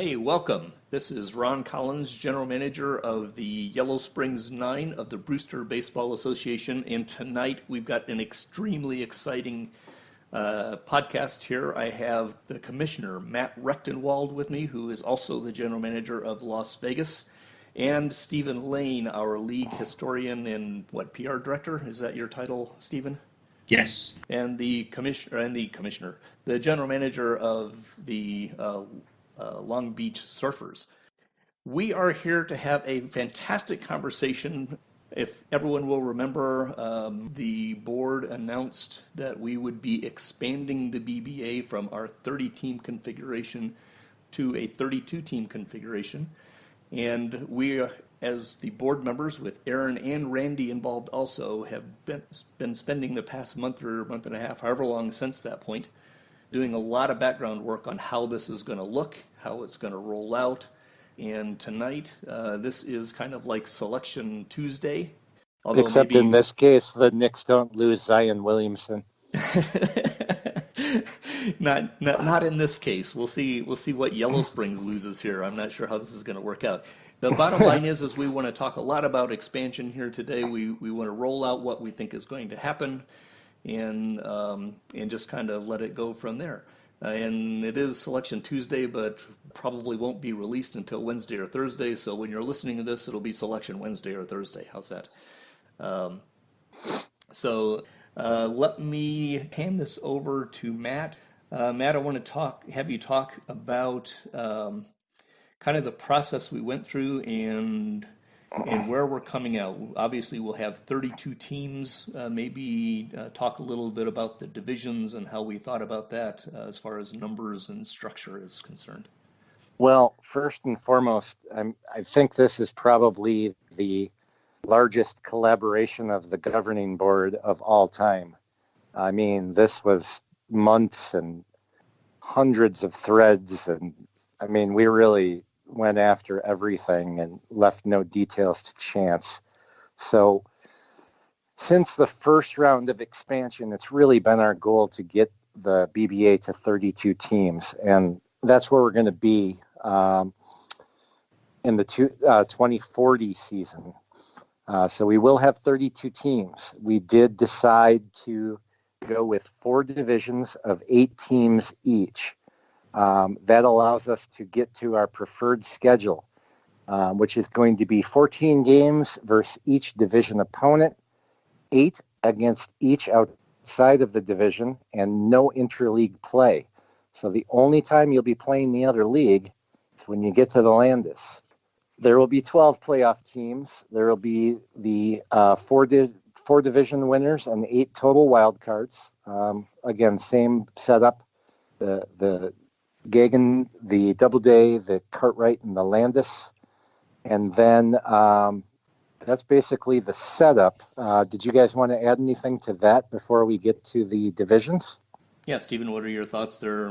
Hey, welcome. This is Ron Collins, General Manager of the Yellow Springs Nine of the Brewster Baseball Association. And tonight we've got an extremely exciting podcast here. I have the Commissioner, Matt Rectenwald, with me, who is also the General Manager of Las Vegas, and Stephen Lane, our league historian and PR director? Is that your title, Stephen? Yes. And the general manager of the Long Beach Surfers. We are here to have a fantastic conversation. If everyone will remember, the board announced that we would be expanding the BBA from our 30-team configuration to a 32-team configuration. And we, as the board members, with Aaron and Randy involved also, have been spending the past month or month and a half, however long since that point, doing a lot of background work on how this is going to look, how it's going to roll out. And tonight, this is kind of like Selection Tuesday. Although Except in this case, the Knicks don't lose Zion Williamson. Not in this case. We'll see what Yellow Springs loses here. I'm not sure how this is going to work out. The bottom line is we want to talk a lot about expansion here today. We want to roll out what we think is going to happen, and just kind of let it go from there. And it is Selection Tuesday, but probably won't be released until Wednesday or Thursday. So when you're listening to this, it'll be Selection Wednesday or Thursday. How's that? Let me hand this over to Matt. Matt, I want to have you talk about kind of the process we went through and where we're coming out. Obviously, we'll have 32 teams. Maybe talk a little bit about the divisions and how we thought about that as far as numbers and structure is concerned. Well, first and foremost, I think this is probably the largest collaboration of the governing board of all time. I mean, this was months and hundreds of threads, and I mean, we really went after everything and left no details to chance. So since the first round of expansion, it's really been our goal to get the BBA to 32 teams, and that's where we're going to be in the 2040 season. So we will have 32 teams. We did decide to go with 4 divisions of 8 teams each. That allows us to get to our preferred schedule, which is going to be 14 games versus each division opponent, 8 against each outside of the division, and no interleague play. So the only time you'll be playing the other league is when you get to the Landis. There will be 12 playoff teams. There will be the 4 division winners and 8 total wild cards. Again, same setup. The Gagan, the Doubleday, the Cartwright, and the Landis. And then that's basically the setup. Did you guys want to add anything to that before we get to the divisions? Yeah, Stephen, what are your thoughts there?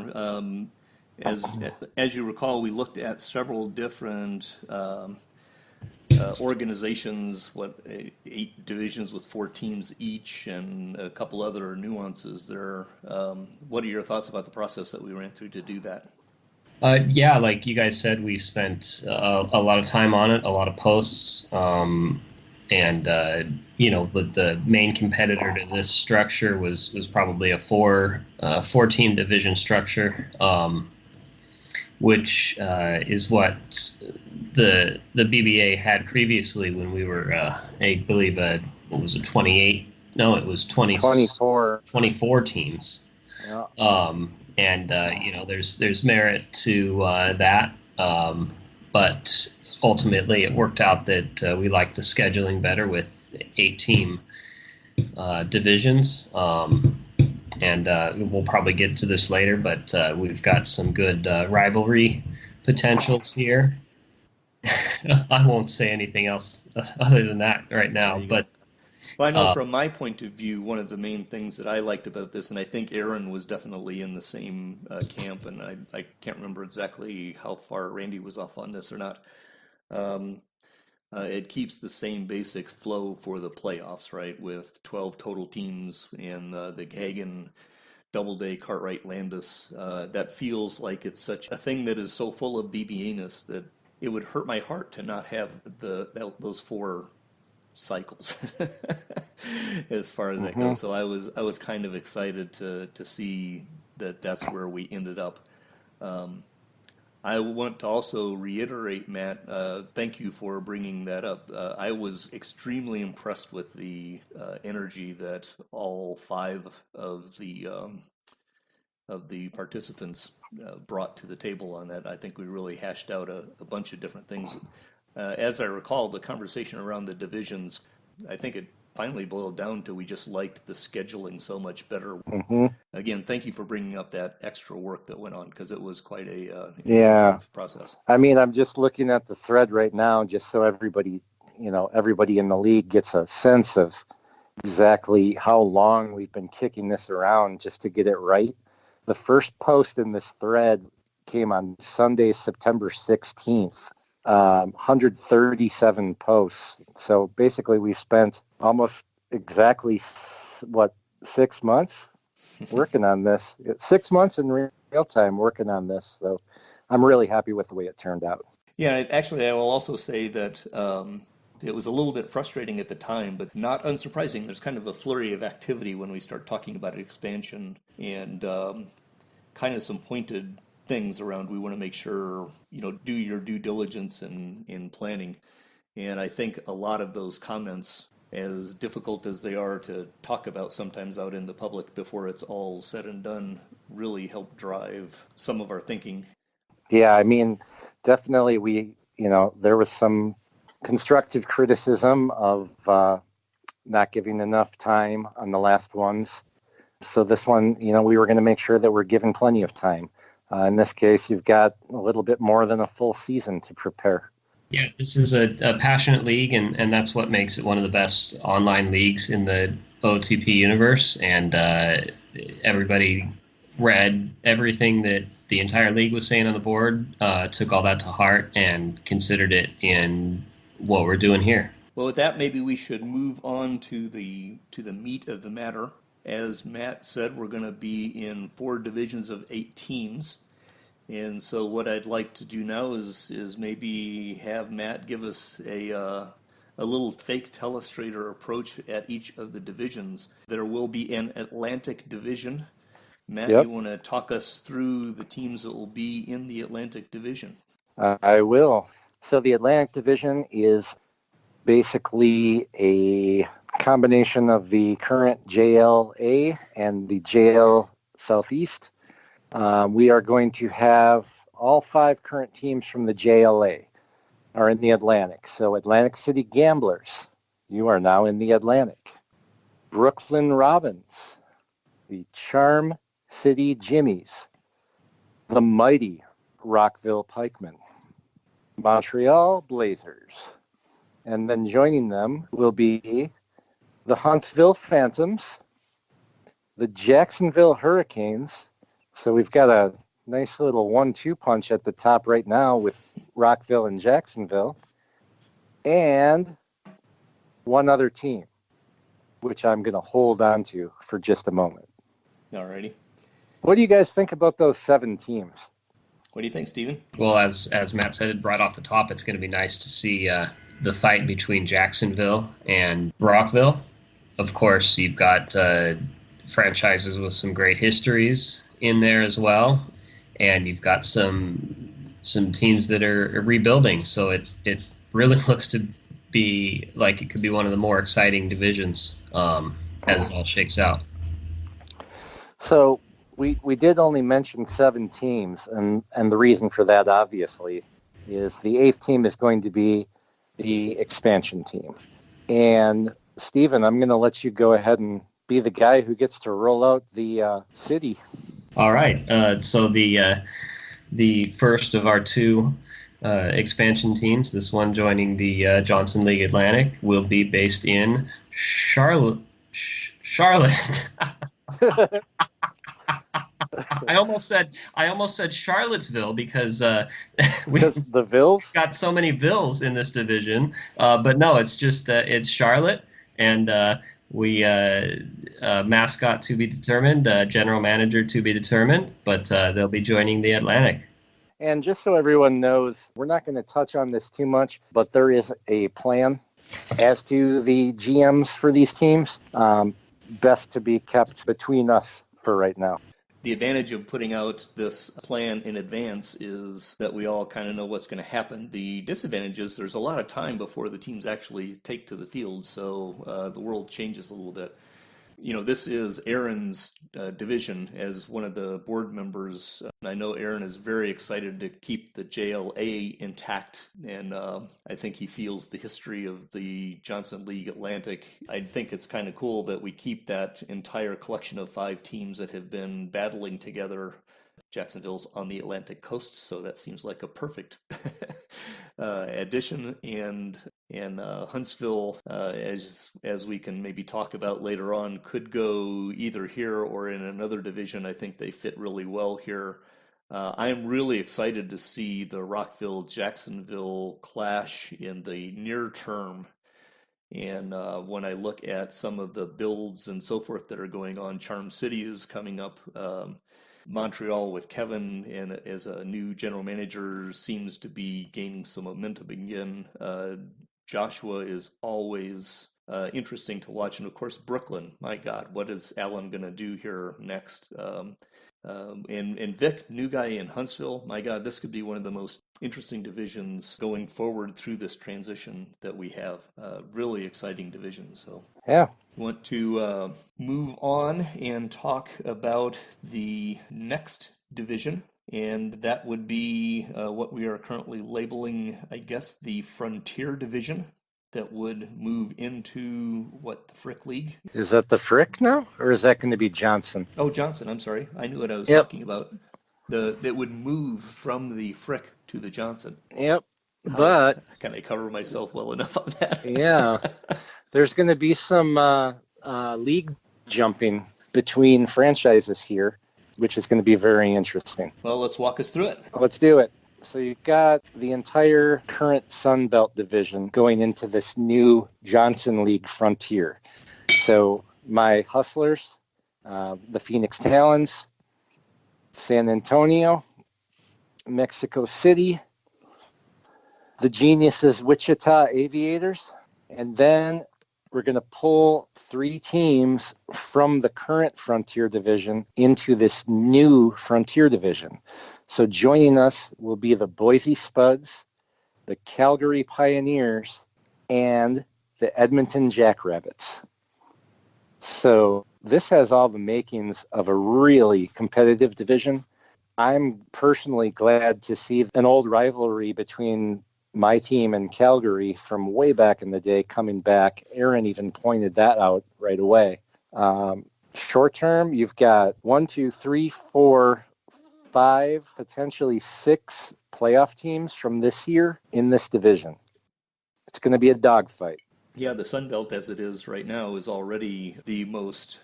As you recall, we looked at several different organizations, 8 divisions with 4 teams each, and a couple other nuances there. What are your thoughts about the process that we ran through to do that? Yeah, like you guys said, we spent a lot of time on it, a lot of posts, and the main competitor to this structure was probably a 4-team division structure. Which is what the BBA had previously when we were, I believe, what was it, 28? No, it was 24 teams. Yeah. There's merit to that, but ultimately it worked out that we liked the scheduling better with 8-team divisions. And we'll probably get to this later, but we've got some good rivalry potentials here. I won't say anything else other than that right now. But well, I know from my point of view, one of the main things that I liked about this, and I think Aaron was definitely in the same camp, and I can't remember exactly how far Randy was off on this or not. It keeps the same basic flow for the playoffs, right? With 12 total teams and the Gagan Doubleday, Cartwright, Landis. That feels like it's such a thing that is so full of BBA-ness that it would hurt my heart to not have those 4 cycles as far as that goes. So I was kind of excited to see that that's where we ended up. I want to also reiterate, Matt, thank you for bringing that up. I was extremely impressed with the energy that all 5 of the participants brought to the table on that. I think we really hashed out a bunch of different things. As I recall, the conversation around the divisions, I think it finally boiled down to we just liked the scheduling so much better. Again, thank you for bringing up that extra work that went on, because it was quite a intensive process. I mean, I'm just looking at the thread right now, just so everybody in the league gets a sense of exactly how long we've been kicking this around just to get it right. The first post in this thread came on Sunday, September 16th. 137 posts. So basically we spent almost exactly 6 months working on this. 6 months in real time working on this. So I'm really happy with the way it turned out. Yeah, actually, I will also say that it was a little bit frustrating at the time, but not unsurprising. There's kind of a flurry of activity when we start talking about expansion, and kind of some pointed things around we want to make sure, do your due diligence in planning. And I think a lot of those comments, as difficult as they are to talk about sometimes out in the public before it's all said and done, really help drive some of our thinking. Yeah, I mean, definitely there was some constructive criticism of not giving enough time on the last ones. So this one, we were going to make sure that we're given plenty of time. In this case, you've got a little bit more than a full season to prepare. Yeah, this is a passionate league, and that's what makes it one of the best online leagues in the OTP universe. And everybody read everything that the entire league was saying on the board, took all that to heart, and considered it in what we're doing here. Well, with that, maybe we should move on to the meat of the matter. As Matt said, we're going to be in 4 divisions of 8 teams. And so what I'd like to do now is maybe have Matt give us a little fake telestrator approach at each of the divisions. There will be an Atlantic division. Matt, You want to talk us through the teams that will be in the Atlantic division? I will. So the Atlantic division is basically a combination of the current JLA and the JL Southeast. We are going to have all 5 current teams from the JLA are in the Atlantic. So Atlantic City Gamblers, you are now in the Atlantic. Brooklyn Robins, the Charm City Jimmies, the mighty Rockville Pikemen, Montreal Blazers, and then joining them will be the Huntsville Phantoms, the Jacksonville Hurricanes. So we've got a nice little 1-2 punch at the top right now with Rockville and Jacksonville, and one other team, which I'm going to hold on to for just a moment. Alrighty. What do you guys think about those 7 teams? What do you think, Stephen? Well, as Matt said right off the top, it's going to be nice to see the fight between Jacksonville and Rockville. Of course, you've got franchises with some great histories in there as well, and you've got some teams that are rebuilding. So it really looks to be like it could be one of the more exciting divisions as it all shakes out. So we did only mention 7 teams, and the reason for that obviously is the 8th team is going to be the expansion team. And Stephen, I'm going to let you go ahead and be the guy who gets to roll out the city. All right. So the first of our 2 expansion teams, this one joining the Johnson League Atlantic, will be based in Charlotte. I almost said Charlottesville because we've the Vills got so many Vills in this division. But no, it's just it's Charlotte, and We mascot to be determined, general manager to be determined, but they'll be joining the Atlantic. And just so everyone knows, we're not going to touch on this too much, but there is a plan as to the GMs for these teams. Best to be kept between us for right now. The advantage of putting out this plan in advance is that we all kind of know what's going to happen. The disadvantage is there's a lot of time before the teams actually take to the field, so the world changes a little bit. You know, this is Aaron's division as one of the board members. I know Aaron is very excited to keep the JLA intact, and I think he feels the history of the Johnson League Atlantic. I think it's kind of cool that we keep that entire collection of 5 teams that have been battling together. Jacksonville's on the Atlantic coast, so that seems like a perfect addition. And Huntsville, as we can maybe talk about later on, could go either here or in another division. I think they fit really well here. I am really excited to see the Rockville-Jacksonville clash in the near term. And when I look at some of the builds and so forth that are going on, Charm City is coming up. Montreal with Kevin and as a new general manager seems to be gaining some momentum again. Joshua is always interesting to watch. And of course, Brooklyn, my God, what is Alan going to do here next? And Vic, new guy in Huntsville, my God, this could be one of the most interesting divisions going forward through this transition that we have. Really exciting division. So yeah, want to move on and talk about the next division, and that would be what we are currently labeling, I guess, the Frontier Division. That would move into what, the Frick League? Is that the Frick now, or is that going to be Johnson? Oh, Johnson. I'm sorry. I knew what I was talking about. That would move from the Frick to the Johnson. Yep. But can I cover myself well enough on that? Yeah. There's going to be some league jumping between franchises here, which is going to be very interesting. Well, let's walk us through it. Let's do it. So you've got the entire current Sun Belt division going into this new Johnson League Frontier. So my Hustlers, the Phoenix Talons, San Antonio, Mexico City, the Geniuses Wichita Aviators, and then we're going to pull 3 teams from the current Frontier division into this new Frontier division. So joining us will be the Boise Spuds, the Calgary Pioneers, and the Edmonton Jackrabbits. So this has all the makings of a really competitive division. I'm personally glad to see an old rivalry between my team and Calgary from way back in the day coming back. Aaron even pointed that out right away. Short term, you've got 1, 2, 3, 4, 5, potentially 6 playoff teams from this year in this division. It's going to be a dogfight. Yeah, the Sun Belt as it is right now is already the most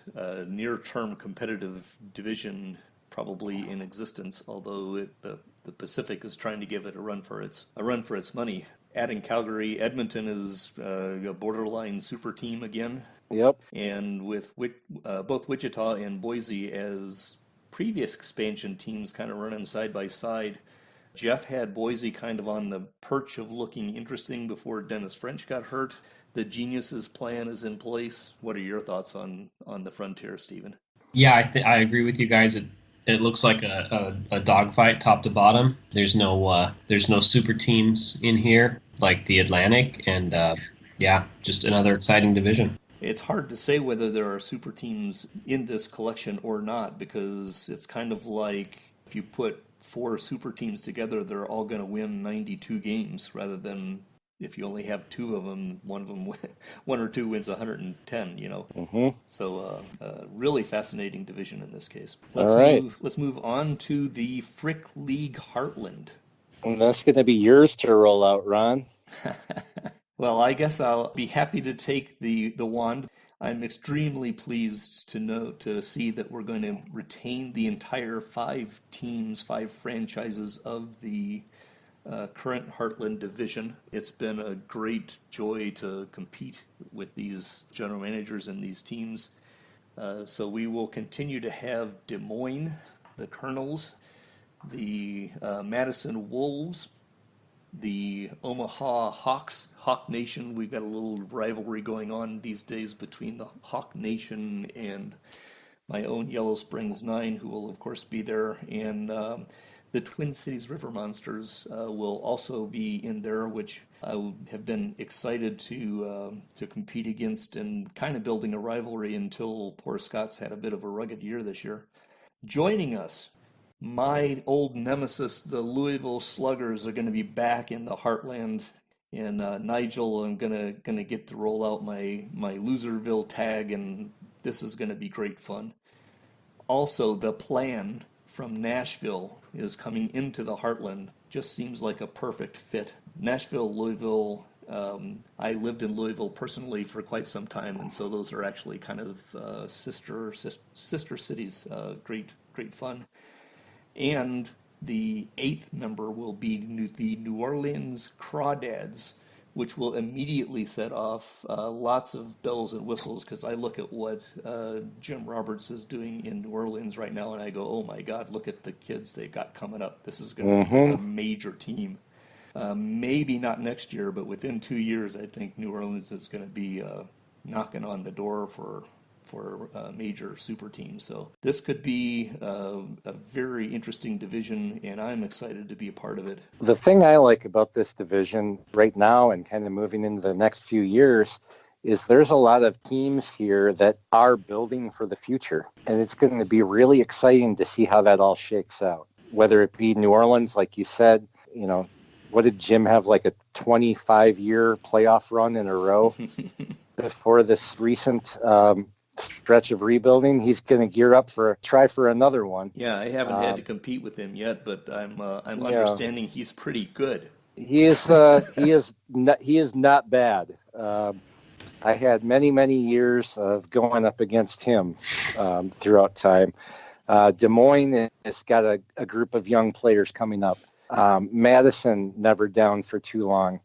near-term competitive division probably in existence, although the Pacific is trying to give it a run for its money. Adding Calgary, Edmonton is a borderline super team again. Yep. And with both Wichita and Boise as previous expansion teams kind of running side by side, Jeff had Boise kind of on the perch of looking interesting before Dennis French got hurt. The Geniuses plan is in place. What are your thoughts on the Frontier, Stephen? Yeah, I agree with you guys. It looks like a dogfight top to bottom. There's no super teams in here like the Atlantic, and just another exciting division. It's hard to say whether there are super teams in this collection or not, because it's kind of like if you put 4 super teams together, they're all going to win 92 games rather than if you only have 2 of them, one or 2 wins 110, you know. Mm-hmm. So really fascinating division in this case. Let's move on to the Frick League Heartland. And that's going to be yours to roll out, Ron. Well, I guess I'll be happy to take the wand. I'm extremely pleased to see that we're going to retain the entire 5 teams, 5 franchises of the current Heartland division. It's been a great joy to compete with these general managers and these teams. So we will continue to have Des Moines, the Colonels, the Madison Wolves, the Omaha Hawks, Hawk Nation. We've got a little rivalry going on these days between the Hawk Nation and my own Yellow Springs Nine, who will of course be there, and the Twin Cities River Monsters will also be in there, which I have been excited to compete against, and kind of building a rivalry until poor Scott's had a bit of a rugged year this year. Joining us, my old nemesis, the Louisville Sluggers, are going to be back in the Heartland. And Nigel, I'm gonna get to roll out my Loserville tag, and this is going to be great fun. Also, the Plan from Nashville is coming into the Heartland. Just seems like a perfect fit. Nashville, Louisville. I lived in Louisville personally for quite some time, and so those are actually kind of sister cities. Great fun. And the 8th member will be the New Orleans Crawdads, which will immediately set off lots of bells and whistles, because I look at what Jim Roberts is doing in New Orleans right now, and I go, oh my God, look at the kids they've got coming up. This is going to be a major team. Maybe not next year, but within 2 years, I think New Orleans is going to be knocking on the door for a major super team. So this could be a very interesting division, and I'm excited to be a part of it. The thing I like about this division right now and kind of moving into the next few years is there's a lot of teams here that are building for the future. And it's going to be really exciting to see how that all shakes out. Whether it be New Orleans, like you said, what did Jim have, like a 25-year playoff run in a row before this recent stretch of rebuilding? He's going to gear up try for another one. Yeah, I haven't had to compete with him yet, but I'm understanding he's pretty good. He is not bad. I had many years of going up against him throughout time. Des Moines has got a group of young players coming up. Madison, never down for too long.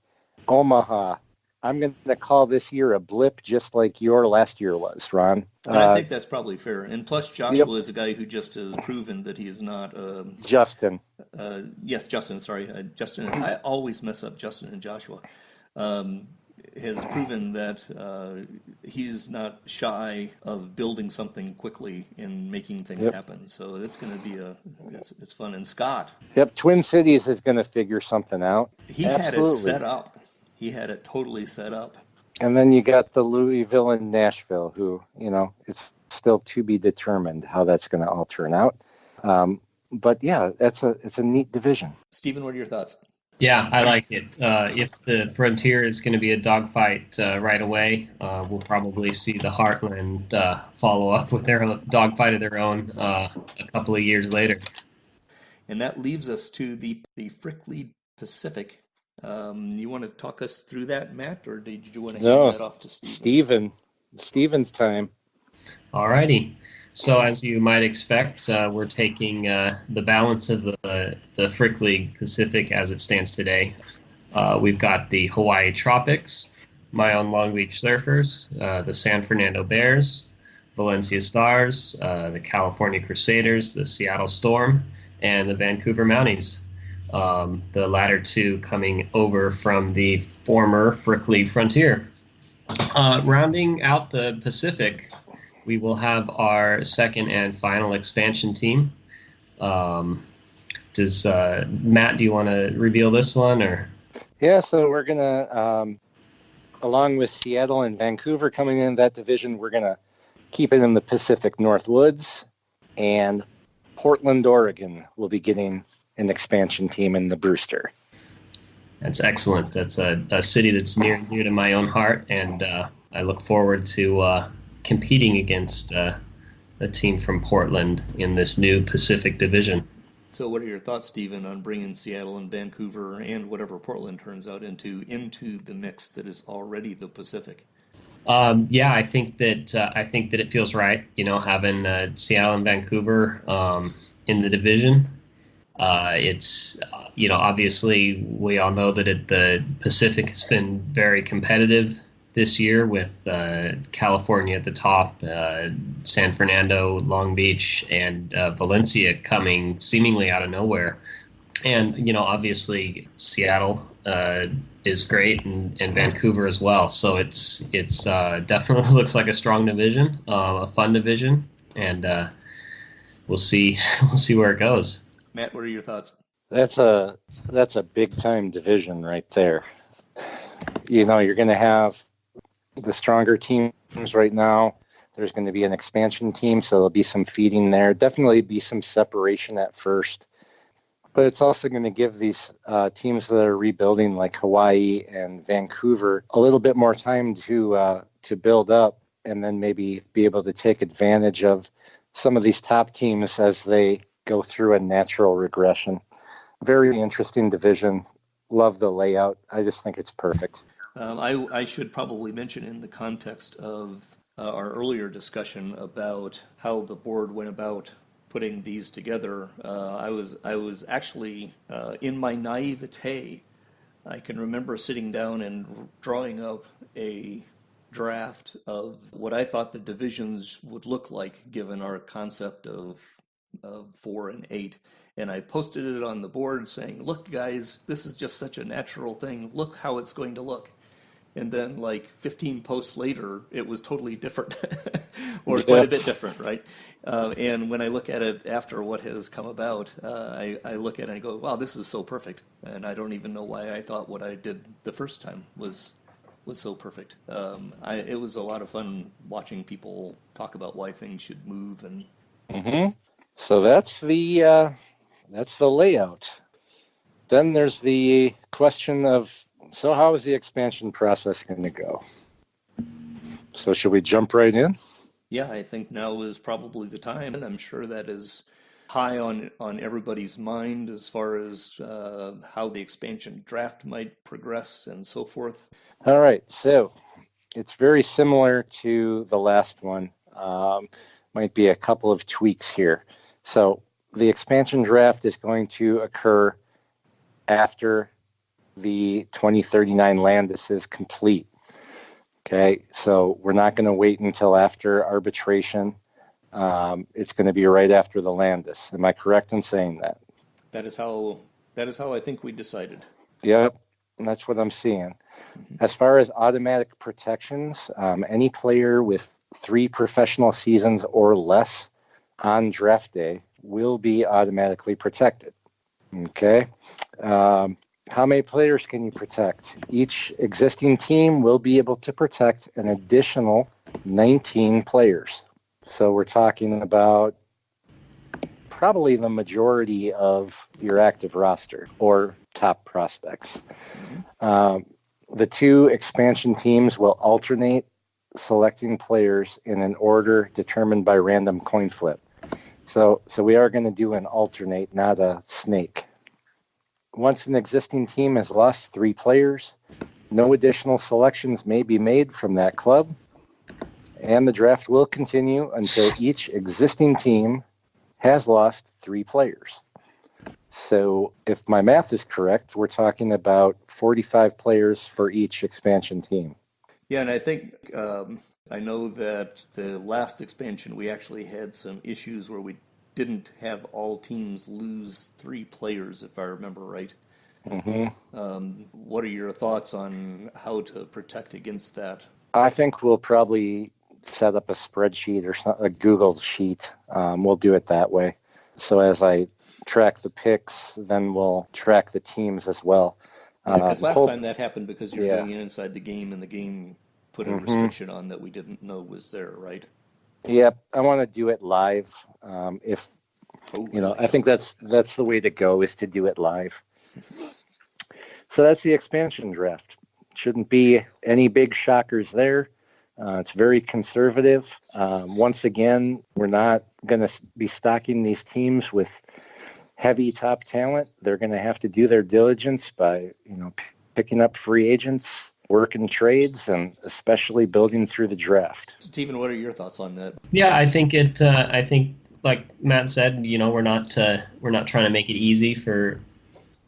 Omaha, I'm going to call this year a blip, just like your last year was, Ron. I think that's probably fair. And plus, Joshua is a guy who just has proven that he is not... Justin. Yes, Justin, sorry. Justin, I always mess up Justin and Joshua. Has proven that he's not shy of building something quickly and making things happen. So it's going to be it's fun. And Scott. Yep, Twin Cities is going to figure something out. He had it set up. He had it totally set up. And then you got the Louisville and Nashville, who, it's still to be determined how that's going to all turn out. But yeah, it's a neat division. Stephen, what are your thoughts? Yeah, I like it. If the Frontier is going to be a dogfight right away, we'll probably see the Heartland follow up with their dogfight of their own a couple of years later. And that leaves us to the Frickley Pacific. You want to talk us through that, Matt, or did you want to hand that off to Stephen? Steven's time. All righty. So as you might expect, we're taking the balance of the Frickley Pacific as it stands today. We've got the Hawaii Tropics, my own Long Beach Surfers, the San Fernando Bears, Valencia Stars, the California Crusaders, the Seattle Storm, and the Vancouver Mounties. The latter two coming over from the former Frickley Frontier. Rounding out the Pacific, we will have our second and final expansion team. Does Matt, do you want to reveal this one? Or? Yeah, so we're going to, along with Seattle and Vancouver coming in that division, we're going to keep it in the Pacific Northwoods. And Portland, Oregon will be getting an expansion team in the Brewster. That's excellent. That's a city that's near and dear to my own heart, and I look forward to competing against a team from Portland in this new Pacific Division. So what are your thoughts, Stephen, on bringing Seattle and Vancouver and whatever Portland turns out into the mix that is already the Pacific? Yeah, I think that it feels right, having Seattle and Vancouver in the division. It's, obviously we all know that the Pacific has been very competitive this year with California at the top, San Fernando, Long Beach, and Valencia coming seemingly out of nowhere. And, obviously Seattle is great, and Vancouver as well. So it's definitely looks like a strong division, a fun division, and we'll see we'll see where it goes. Matt, what are your thoughts? That's a big time division right there. You're going to have the stronger teams right now. There's going to be an expansion team, so there'll be some feeding there. Definitely be some separation at first. But it's also going to give these teams that are rebuilding, like Hawaii and Vancouver, a little bit more time to build up, and then maybe be able to take advantage of some of these top teams as they go through a natural regression. Very interesting division. Love the layout. I just think it's perfect. I should probably mention in the context of our earlier discussion about how the board went about putting these together. I was actually in my naivete. I can remember sitting down and drawing up a draft of what I thought the divisions would look like given our concept of 4 and 8. And I posted it on the board saying, look, guys, this is just such a natural thing. Look how it's going to look. And then like 15 posts later, it was totally different or quite a bit different, right? And when I look at it after what has come about, I look at it and I go, wow, this is so perfect. And I don't even know why I thought what I did the first time was so perfect. It was a lot of fun watching people talk about why things should move. And So that's the layout. Then there's the question of, so how is the expansion process going to go? So should we jump right in? Yeah, I think now is probably the time, and I'm sure that is high on everybody's mind as far as how the expansion draft might progress and so forth. All right, so it's very similar to the last one. Might be a couple of tweaks here. So the expansion draft is going to occur after the 2039 Landis is complete. Okay, so we're not going to wait until after arbitration. It's going to be right after the Landis. Am I correct in saying that? That is how I think we decided. Yep, that's what I'm seeing. As far as automatic protections, any player with 3 professional seasons or less on draft day will be automatically protected. Okay. How many players can you protect? Each existing team will be able to protect an additional 19 players. So we're talking about probably the majority of your active roster or top prospects. The 2 expansion teams will alternate selecting players in an order determined by random coin flip. So we are going to do an alternate, not a snake. Once an existing team has lost 3 players, no additional selections may be made from that club, and the draft will continue until each existing team has lost 3 players. So if my math is correct, we're talking about 45 players for each expansion team. Yeah, and I think I know that the last expansion we actually had some issues where we didn't have all teams lose 3 players, if I remember right. What are your thoughts on how to protect against that? I think we'll probably set up a spreadsheet or a Google sheet. We'll do it that way. So as I track the picks, then we'll track the teams as well. Because last time that happened because you're doing it inside the game, and the game put a restriction on that we didn't know was there, right? Yep, I want to do it live. I think that's the way to go, is to do it live. So that's the expansion draft. Shouldn't be any big shockers there. It's very conservative. Once again, we're not going to be stocking these teams with heavy top talent. They're going to have to do their diligence by, picking up free agents, working trades, and especially building through the draft. Stephen, what are your thoughts on that? Yeah, I think like Matt said, we're not trying to make it easy for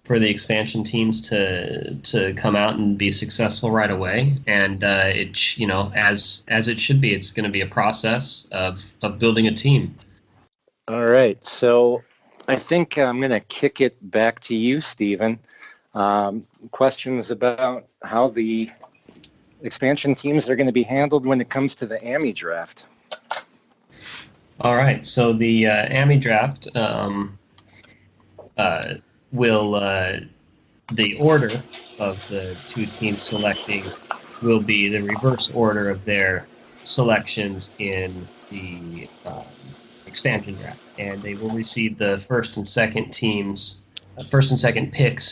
the expansion teams to come out and be successful right away. And as it should be, it's going to be a process of building a team. All right. So I think I'm going to kick it back to you, Stephen. Questions about how the expansion teams are going to be handled when it comes to the AMI draft. All right. So the AMI draft the order of the two teams selecting will be the reverse order of their selections in the expansion draft, and they will receive the first and second picks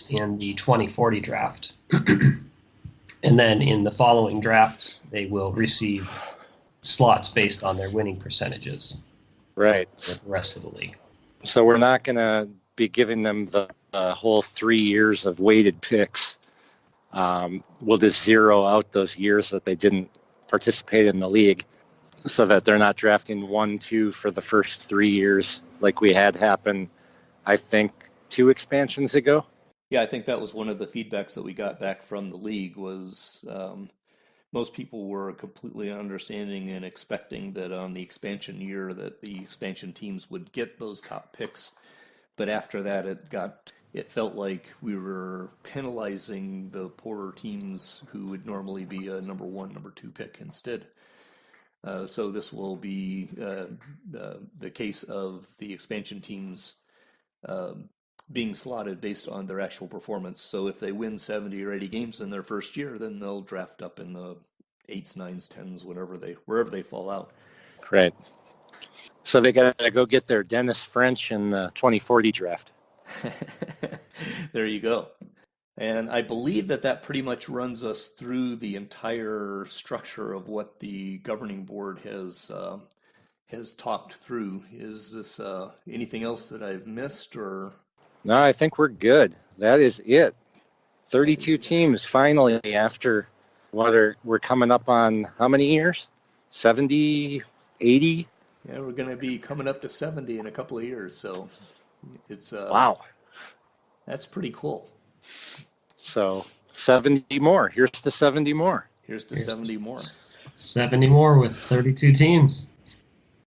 in the 2040 draft. And then in the following drafts, they will receive slots based on their winning percentages. Right. With the rest of the league. So we're not going to be giving them the whole 3 years of weighted picks. We'll just zero out those years that they didn't participate in the league so that they're not drafting 1, 2 for the first 3 years like we had happen, I think, 2 expansions ago. Yeah, I think that was one of the feedbacks that we got back from the league was most people were completely understanding and expecting that on the expansion year that the expansion teams would get those top picks. But after that, it felt like we were penalizing the poorer teams who would normally be a number 1, number 2 pick instead. So this will be the case of the expansion teams being slotted based on their actual performance. So if they win 70 or 80 games in their first year, then they'll draft up in the 8s, 9s, 10s, wherever they fall out. Right. So they got to go get their Dennis French in the 2040 draft. There you go. And I believe that pretty much runs us through the entire structure of what the governing board has talked through. Is this anything else that I've missed or? No, I think we're good. That is it. 32 teams finally after we're coming up on how many years? 70, 80? Yeah, we're going to be coming up to 70 in a couple of years. So it's wow. That's pretty cool. So 70 more. Here's to 70 more. Here's to 70 more. 70 more with 32 teams.